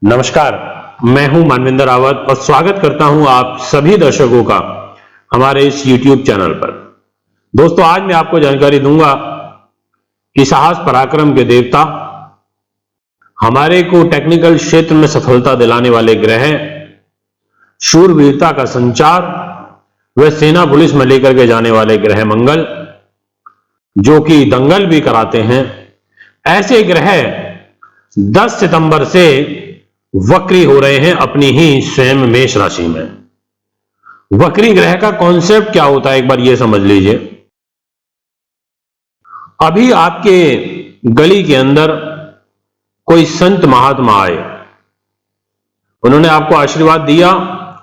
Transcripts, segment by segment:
नमस्कार, मैं हूं मानविंदर रावत और स्वागत करता हूं आप सभी दर्शकों का हमारे इस YouTube चैनल पर। दोस्तों, आज मैं आपको जानकारी दूंगा कि साहस पराक्रम के देवता, हमारे को टेक्निकल क्षेत्र में सफलता दिलाने वाले ग्रह, शूरवीरता का संचार व सेना पुलिस में लेकर के जाने वाले ग्रह मंगल, जो कि दंगल भी कराते हैं, ऐसे ग्रह 10 सितंबर से वक्री हो रहे हैं अपनी ही स्वयं मेष राशि में। वक्री ग्रह का कॉन्सेप्ट क्या होता है, एक बार यह समझ लीजिए। अभी आपके गली के अंदर कोई संत महात्मा आए, उन्होंने आपको आशीर्वाद दिया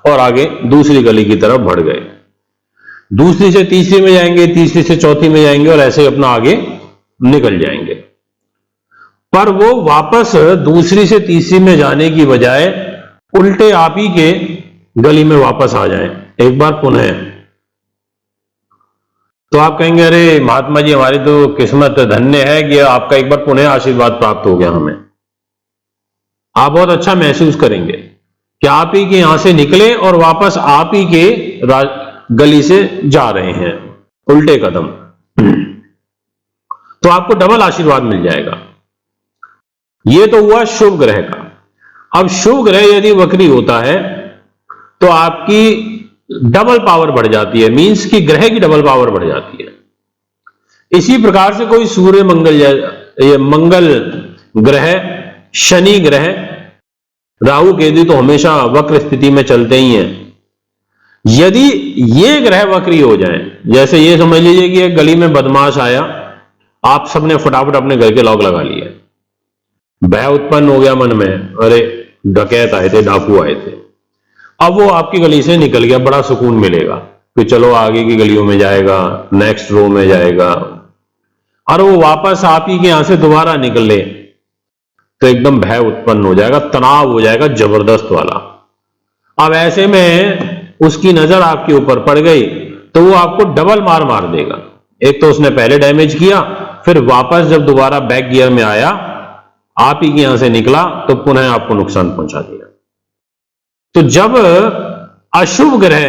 और आगे दूसरी गली की तरफ बढ़ गए। दूसरी से तीसरी में जाएंगे, तीसरी से चौथी में जाएंगे और ऐसे अपना आगे निकल जाएंगे। पर वो वापस दूसरी से तीसरी में जाने की बजाय उल्टे आप ही के गली में वापस आ जाएं एक बार पुनः। तो आप कहेंगे, अरे महात्मा जी, हमारी तो किस्मत धन्य है कि आपका एक बार पुनः आशीर्वाद प्राप्त हो गया हमें। आप बहुत अच्छा महसूस करेंगे कि आप ही के यहां से निकले और वापस आप ही के गली से जा रहे हैं उल्टे कदम। तो आपको डबल आशीर्वाद मिल जाएगा। यह तो हुआ शुभ ग्रह का। अब शुभ ग्रह यदि वक्री होता है तो आपकी डबल पावर बढ़ जाती है, मींस कि ग्रह की डबल पावर बढ़ जाती है। इसी प्रकार से कोई सूर्य मंगल ग्रह, शनि ग्रह, राहु केतु तो हमेशा वक्र स्थिति में चलते ही हैं। यदि ये ग्रह वक्री हो जाए, जैसे ये समझ लीजिए कि एक गली में बदमाश आया, आप सबने फटाफट अपने घर के लॉक लगा लिए, भय उत्पन्न हो गया मन में, अरे डकैत आए थे, डाकू आए थे। अब वो आपकी गली से निकल गया, बड़ा सुकून मिलेगा कि चलो आगे की गलियों में जाएगा, नेक्स्ट रो में जाएगा, और वो वापस आप ही के यहां से दोबारा निकले तो एकदम भय उत्पन्न हो जाएगा, तनाव हो जाएगा जबरदस्त वाला। अब ऐसे में उसकी नजर आपके ऊपर पड़ गई तो वो आपको डबल मार देगा। एक तो उसने पहले डैमेज किया, फिर वापस जब दोबारा बैक गियर में आया, आप ही के यहां से निकला तो पुनः आपको नुकसान पहुंचा दिया। तो जब अशुभ ग्रह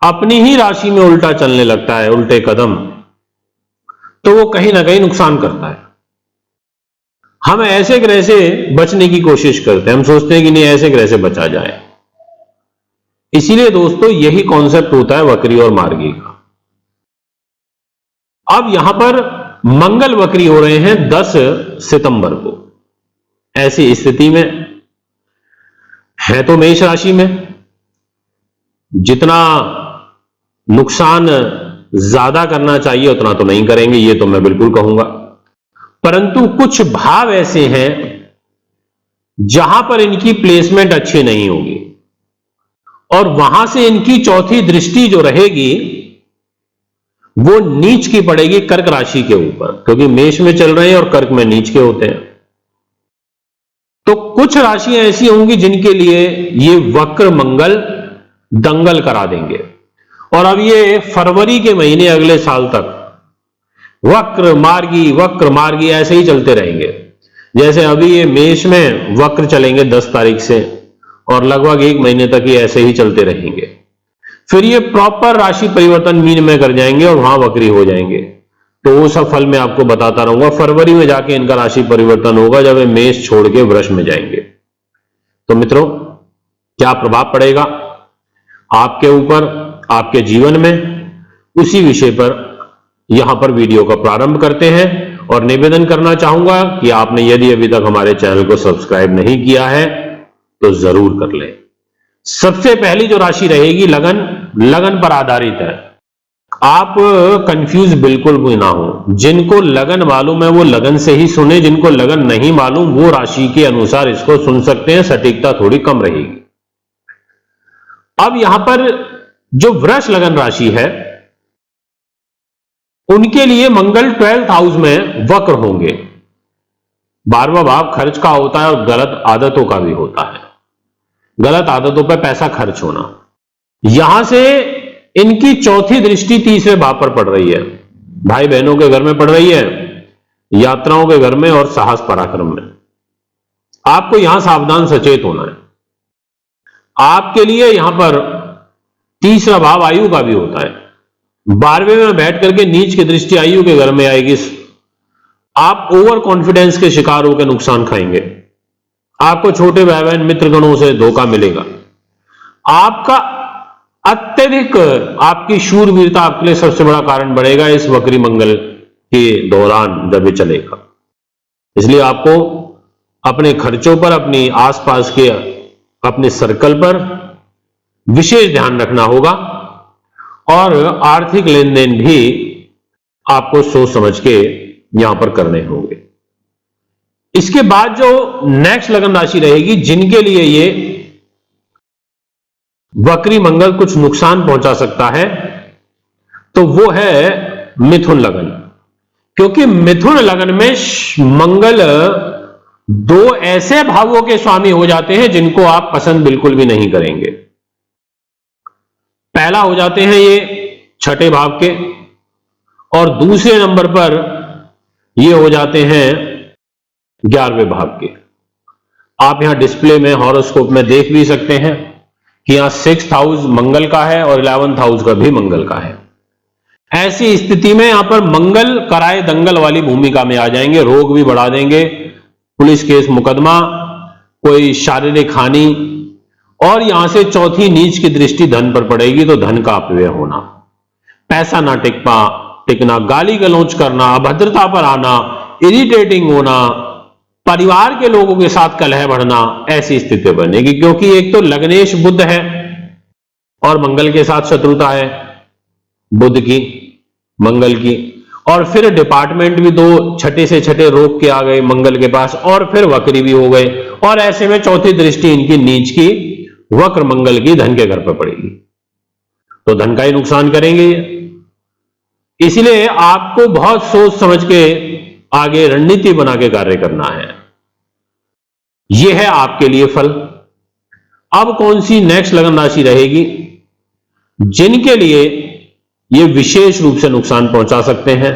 अपनी ही राशि में उल्टा चलने लगता है, उल्टे कदम, तो वो कहीं ना कहीं नुकसान करता है। हम ऐसे ग्रह से बचने की कोशिश करते हैं, हम सोचते हैं कि नहीं ऐसे ग्रह से बचा जाए। इसीलिए दोस्तों यही कॉन्सेप्ट होता है वक्री और मार्गी का। अब यहां पर मंगल वक्री हो रहे हैं 10 सितंबर को। ऐसी स्थिति में है तो मेष राशि में, जितना नुकसान ज्यादा करना चाहिए उतना तो नहीं करेंगे, ये तो मैं बिल्कुल कहूंगा। परंतु कुछ भाव ऐसे हैं जहां पर इनकी प्लेसमेंट अच्छी नहीं होगी और वहां से इनकी चौथी दृष्टि जो रहेगी वो नीच की पड़ेगी कर्क राशि के ऊपर, क्योंकि मेष में चल रहे हैं और कर्क में नीच के होते हैं। तो कुछ राशियां ऐसी होंगी जिनके लिए ये वक्र मंगल दंगल करा देंगे। और अब ये फरवरी के महीने अगले साल तक वक्र मार्गी ऐसे ही चलते रहेंगे। जैसे अभी ये मेष में वक्र चलेंगे 10 तारीख से और लगभग 1 महीने तक ये ऐसे ही चलते रहेंगे। फिर ये प्रॉपर राशि परिवर्तन मीन में कर जाएंगे और वहां वक्री हो जाएंगे। तो वो सब फल मैं आपको बताता रहूंगा। फरवरी में जाके इनका राशि परिवर्तन होगा जब ये मेष छोड़ के वृष में जाएंगे। तो मित्रों, क्या प्रभाव पड़ेगा आपके ऊपर, आपके जीवन में, उसी विषय पर यहां पर वीडियो का प्रारंभ करते हैं। और निवेदन करना चाहूंगा कि आपने यदि अभी तक हमारे चैनल को सब्सक्राइब नहीं किया है तो जरूर कर लें। सबसे पहली जो राशि रहेगी लगन पर आधारित है। आप कंफ्यूज बिल्कुल भी ना हो। जिनको लगन मालूम है वो लगन से ही सुने, जिनको लगन नहीं मालूम वो राशि के अनुसार इसको सुन सकते हैं, सटीकता थोड़ी कम रहेगी। अब यहां पर जो वृष लगन राशि है उनके लिए मंगल 12th हाउस में वक्र होंगे। 12वां भाव खर्च का होता है और गलत आदतों का भी होता है। गलत आदतों पर पैसा खर्च होना। यहां से इनकी चौथी दृष्टि तीसरे भाव पर पड़ रही है। भाई बहनों के घर में पड़ रही है, यात्राओं के घर में और साहस पराक्रम में। आपको यहां सावधान सचेत होना है। आपके लिए यहां पर तीसरा भाव आयु का भी होता है। 12वें में बैठ करके नीच की दृष्टि आयु के घर में आएगी। आप ओवर कॉन्फिडेंस के शिकार होकर नुकसान खाएंगे। आपको छोटे भाई बहन मित्रगणों से धोखा मिलेगा। आपका अत्यधिक आपकी शूरवीरता आपके लिए सबसे बड़ा कारण बढ़ेगा इस वक्री मंगल के दौरान जब ये चलेगा। इसलिए आपको अपने खर्चों पर, अपनी आसपास के अपने सर्कल पर विशेष ध्यान रखना होगा और आर्थिक लेन देन भी आपको सोच समझ के यहां पर करने होंगे। इसके बाद जो नेक्स्ट लगन राशि रहेगी जिनके लिए ये वक्री मंगल कुछ नुकसान पहुंचा सकता है, तो वो है मिथुन लगन। क्योंकि मिथुन लगन में मंगल दो ऐसे भावों के स्वामी हो जाते हैं जिनको आप पसंद बिल्कुल भी नहीं करेंगे। पहला हो जाते हैं ये छठे भाव के, और दूसरे नंबर पर ये हो जाते हैं 11वें भाव के। आप यहां डिस्प्ले में हॉरोस्कोप में देख भी सकते हैं कि यहां 6th हाउस मंगल का है और 11th हाउस का भी मंगल का है। ऐसी स्थिति में यहां पर मंगल कराए दंगल वाली भूमिका में आ जाएंगे। रोग भी बढ़ा देंगे, पुलिस केस मुकदमा, कोई शारीरिक हानि, और यहां से चौथी नीच की दृष्टि धन पर पड़ेगी तो धन का अपव्यय होना, पैसा ना टिकना, गाली गलौज करना, अभद्रता पर आना, इरिटेटिंग होना, परिवार के लोगों के साथ कलह बढ़ना, ऐसी स्थिति बनेगी। क्योंकि एक तो लग्नेश बुध है और मंगल के साथ शत्रुता है बुध की, मंगल की, और फिर डिपार्टमेंट भी दो छठे से छठे रोक के आ गए मंगल के पास, और फिर वक्री भी हो गए, और ऐसे में चौथी दृष्टि इनकी नीच की वक्र मंगल की धन के घर पर पड़ेगी तो धन का ही नुकसान करेंगे। इसलिए आपको बहुत सोच समझ के आगे रणनीति बना के कार्य करना है। यह है आपके लिए फल। अब कौन सी नेक्स्ट लगन राशि रहेगी जिनके लिए यह विशेष रूप से नुकसान पहुंचा सकते हैं,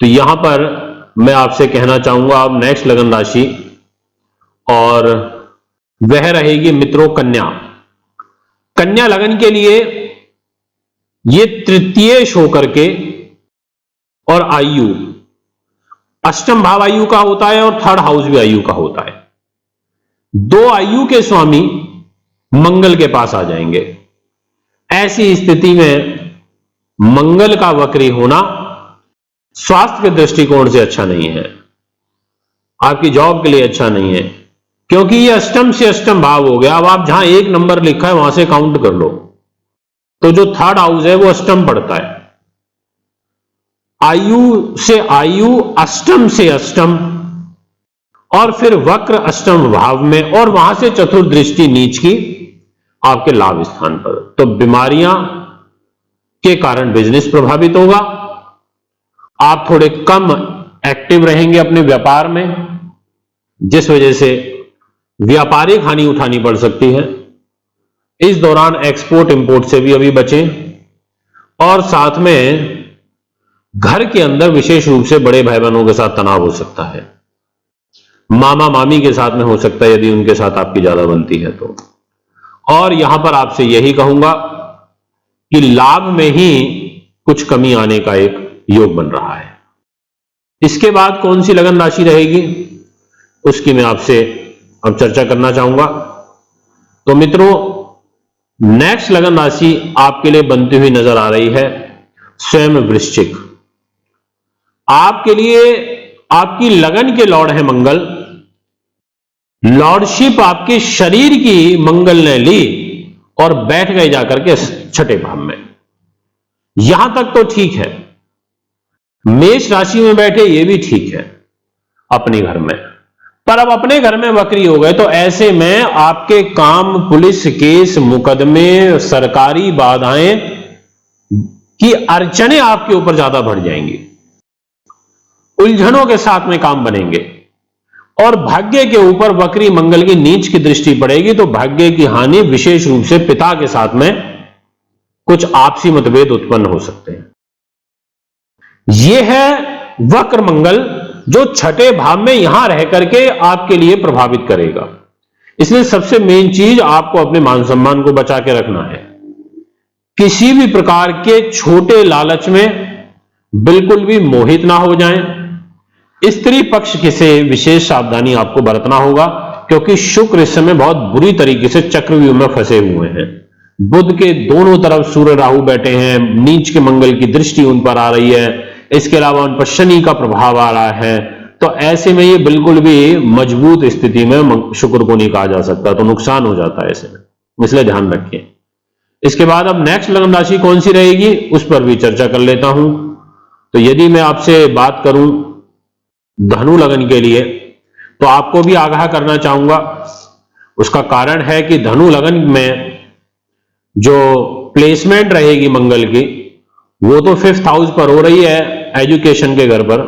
तो यहां पर मैं आपसे कहना चाहूंगा आप नेक्स्ट लगन राशि, और वह रहेगी मित्रों कन्या। कन्या लगन के लिए यह तृतीयेश होकर के, और आयु अष्टम भाव आयु का होता है और 3rd हाउस भी आयु का होता है। दो आयु के स्वामी मंगल के पास आ जाएंगे। ऐसी स्थिति में मंगल का वक्री होना स्वास्थ्य के दृष्टिकोण से अच्छा नहीं है, आपकी जॉब के लिए अच्छा नहीं है, क्योंकि यह अष्टम से अष्टम भाव हो गया। अब आप जहां 1 नंबर लिखा है वहां से काउंट कर लो, तो जो 3rd हाउस है वो अष्टम पड़ता है। आयु से आयु, अष्टम से अष्टम, और फिर वक्र अष्टम भाव में, और वहां से चतुर्दृष्टि नीच की आपके लाभ स्थान पर। तो बीमारियां के कारण बिजनेस प्रभावित होगा, आप थोड़े कम एक्टिव रहेंगे अपने व्यापार में, जिस वजह से व्यापारिक हानि उठानी पड़ सकती है। इस दौरान एक्सपोर्ट इंपोर्ट से भी अभी बचें, और साथ में घर के अंदर विशेष रूप से बड़े भाई बहनों के साथ तनाव हो सकता है, मामा मामी के साथ में हो सकता है यदि उनके साथ आपकी ज्यादा बनती है तो। और यहां पर आपसे यही कहूंगा कि लाभ में ही कुछ कमी आने का एक योग बन रहा है। इसके बाद कौन सी लगन राशि रहेगी उसकी मैं आपसे अब चर्चा करना चाहूंगा। तो मित्रों, नेक्स्ट लगन राशि आपके लिए बनती हुई नजर आ रही है स्वयं वृश्चिक। आपके लिए आपकी लगन के लॉर्ड है मंगल। लॉर्डशिप आपके शरीर की मंगल ने ली और बैठ गए जाकर के छठे भाव में। यहां तक तो ठीक है, मेष राशि में बैठे ये भी ठीक है अपने घर में, पर अब अपने घर में वक्री हो गए तो ऐसे में आपके काम, पुलिस केस मुकदमे, सरकारी बाधाएं की अड़चनें आपके ऊपर ज्यादा बढ़ जाएंगी, उलझनों के साथ में काम बनेंगे, और भाग्य के ऊपर वक्री मंगल की नीच की दृष्टि पड़ेगी तो भाग्य की हानि, विशेष रूप से पिता के साथ में कुछ आपसी मतभेद उत्पन्न हो सकते हैं। यह है वक्र मंगल जो छठे भाव में यहां रह करके आपके लिए प्रभावित करेगा। इसलिए सबसे मेन चीज आपको अपने मान सम्मान को बचा के रखना है। किसी भी प्रकार के छोटे लालच में बिल्कुल भी मोहित ना हो जाएं। स्त्री पक्ष से विशेष सावधानी आपको बरतना होगा, क्योंकि शुक्र इस समय बहुत बुरी तरीके से चक्रव्यूह में फंसे हुए हैं। बुध के दोनों तरफ सूर्य राहु बैठे हैं, नीच के मंगल की दृष्टि उन पर आ रही है, इसके अलावा उन पर शनि का प्रभाव आ रहा है। तो ऐसे में ये बिल्कुल भी मजबूत स्थिति में शुक्र को नहीं कहा जा सकता, तो नुकसान हो जाता है ऐसे में, इसलिए ध्यान रखें। इसके बाद अब नेक्स्ट लगन राशि कौन सी रहेगी उस पर भी चर्चा कर लेता हूं। तो यदि मैं आपसे बात करूं धनु लगन के लिए, तो आपको भी आगाह करना चाहूंगा। उसका कारण है कि धनु लगन में जो प्लेसमेंट रहेगी मंगल की, वो तो 5th हाउस पर हो रही है, एजुकेशन के घर पर,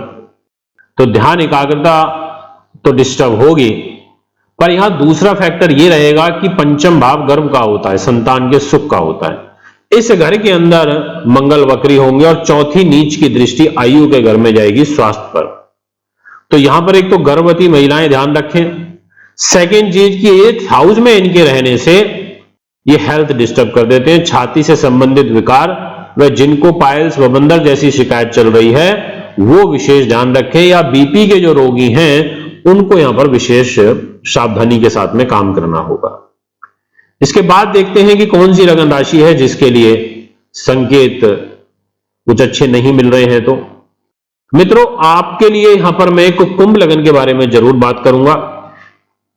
तो ध्यान एकाग्रता तो डिस्टर्ब होगी। पर यहां दूसरा फैक्टर ये रहेगा कि पंचम भाव गर्भ का होता है, संतान के सुख का होता है। इस घर के अंदर मंगल वक्री होंगे और चौथी नीच की दृष्टि आयु के घर में जाएगी, स्वास्थ्य पर। तो यहां पर एक तो गर्भवती महिलाएं ध्यान रखें। सेकेंड चीज कि 8th हाउस में इनके रहने से ये हेल्थ डिस्टर्ब कर देते हैं, छाती से संबंधित विकार व जिनको पाइल्स बबंदर जैसी शिकायत चल रही है वो विशेष ध्यान रखें, या बीपी के जो रोगी हैं उनको यहां पर विशेष सावधानी के साथ में काम करना होगा। इसके बाद देखते हैं कि कौन सी लगन राशि है जिसके लिए संकेत कुछ अच्छे नहीं मिल रहे हैं। तो मित्रों, आपके लिए यहां पर मैं एक कुंभ लगन के बारे में जरूर बात करूंगा।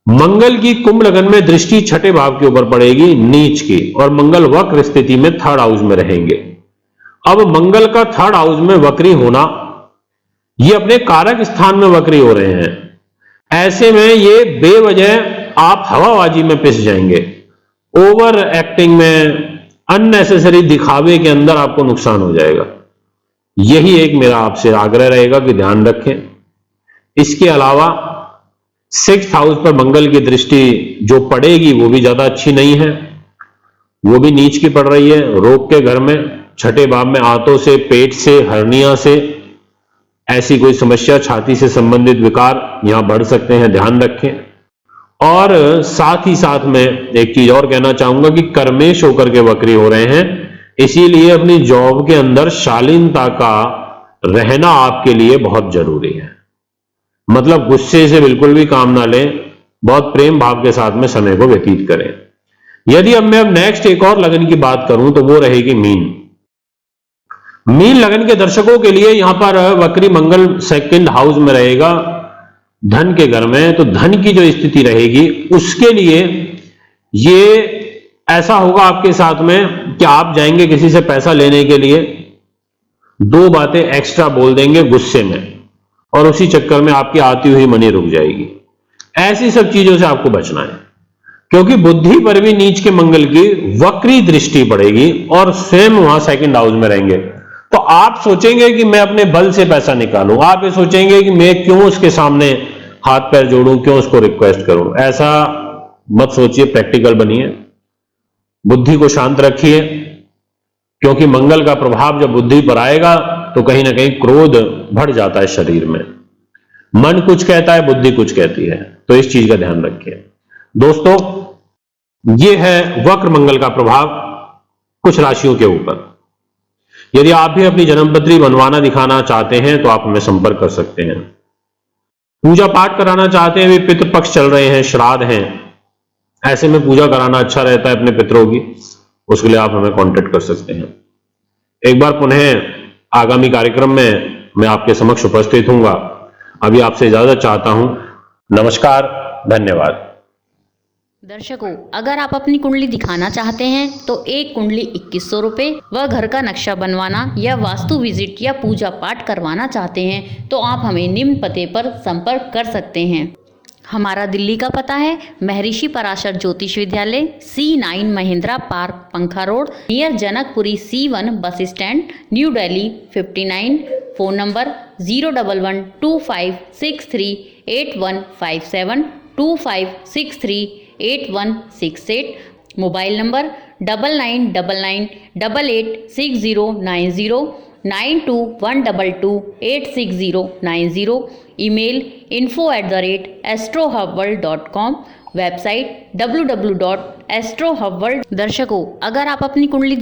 मंगल की कुंभ लगन में दृष्टि छठे भाव के ऊपर पड़ेगी नीच की, और मंगल वक्र स्थिति में 3rd हाउस में रहेंगे। अब मंगल का 3rd हाउस में वक्री होना, ये अपने कारक स्थान में वक्री हो रहे हैं। ऐसे में ये बेवजह आप हवाबाजी में पिस जाएंगे, ओवर एक्टिंग में, अननेसेसरी दिखावे के अंदर आपको नुकसान हो जाएगा। यही एक मेरा आपसे आग्रह रहेगा कि ध्यान रखें। इसके अलावा 6th हाउस पर मंगल की दृष्टि जो पड़ेगी वो भी ज्यादा अच्छी नहीं है, वो भी नीच की पड़ रही है, रोग के घर में, छठे भाव में आंतों से, पेट से, हर्निया से, ऐसी कोई समस्या, छाती से संबंधित विकार यहां बढ़ सकते हैं, ध्यान रखें। और साथ ही साथ में एक चीज और कहना चाहूंगा कि कर्मेश होकर के वक्री हो रहे हैं, इसीलिए अपनी जॉब के अंदर शालीनता का रहना आपके लिए बहुत जरूरी है। मतलब गुस्से से बिल्कुल भी काम ना लें, बहुत प्रेम भाव के साथ में समय को व्यतीत करें। यदि अब मैं नेक्स्ट एक और लगन की बात करूं तो वो रहेगी मीन। मीन लगन के दर्शकों के लिए यहां पर वक्री मंगल 2nd हाउस में रहेगा, धन के घर में। तो धन की जो स्थिति रहेगी उसके लिए ये ऐसा होगा आपके साथ में कि आप जाएंगे किसी से पैसा लेने के लिए, 2 बातें एक्स्ट्रा बोल देंगे गुस्से में, और उसी चक्कर में आपकी आती हुई मनी रुक जाएगी। ऐसी सब चीजों से आपको बचना है, क्योंकि बुद्धि पर भी नीच के मंगल की वक्री दृष्टि पड़ेगी और स्वयं वहां 2nd हाउस में रहेंगे। तो आप सोचेंगे कि मैं अपने बल से पैसा निकालूं, आप ये सोचेंगे कि मैं क्यों उसके सामने हाथ पैर जोड़ूं, क्यों उसको रिक्वेस्ट करूं। ऐसा मत सोचिए, प्रैक्टिकल बनिए, बुद्धि को शांत रखिए, क्योंकि मंगल का प्रभाव जब बुद्धि पर आएगा तो कहीं ना कहीं क्रोध बढ़ जाता है शरीर में। मन कुछ कहता है, बुद्धि कुछ कहती है, तो इस चीज का ध्यान रखिए। दोस्तों, यह है वक्र मंगल का प्रभाव कुछ राशियों के ऊपर। यदि आप भी अपनी जन्मपत्री बनवाना दिखाना चाहते हैं तो आप हमें संपर्क कर सकते हैं। पूजा पाठ कराना चाहते हैं, भी पितृपक्ष चल रहे हैं, श्राद्ध हैं, ऐसे में पूजा कराना अच्छा रहता है अपने पितरों की, उसके लिए आप हमें कांटेक्ट कर सकते हैं। एक बार पुनः आगामी कार्यक्रम में मैं आपके समक्ष उपस्थित हूंगा। अभी आपसे इजाजत चाहता हूं। नमस्कार, धन्यवाद। दर्शकों, अगर आप अपनी कुंडली दिखाना चाहते हैं तो एक कुंडली 2100 रुपये व घर का नक्शा बनवाना या वास्तु विजिट या पूजा पाठ करवाना चाहते हैं तो आप हमें निम्न पते पर संपर्क कर सकते हैं। हमारा दिल्ली का पता है महर्षि पराशर ज्योतिष विद्यालय, C9 महिंद्रा पार्क, पंखा road, near Janakpuri, C1 bus stand, new Delhi 59। Phone number 01125638157, 25638168। Mobile number 9999886090, 9212286090, email info@astrohubworld.com, website www.astrohubworld। दर्शकों, अगर आप अपनी कुंडली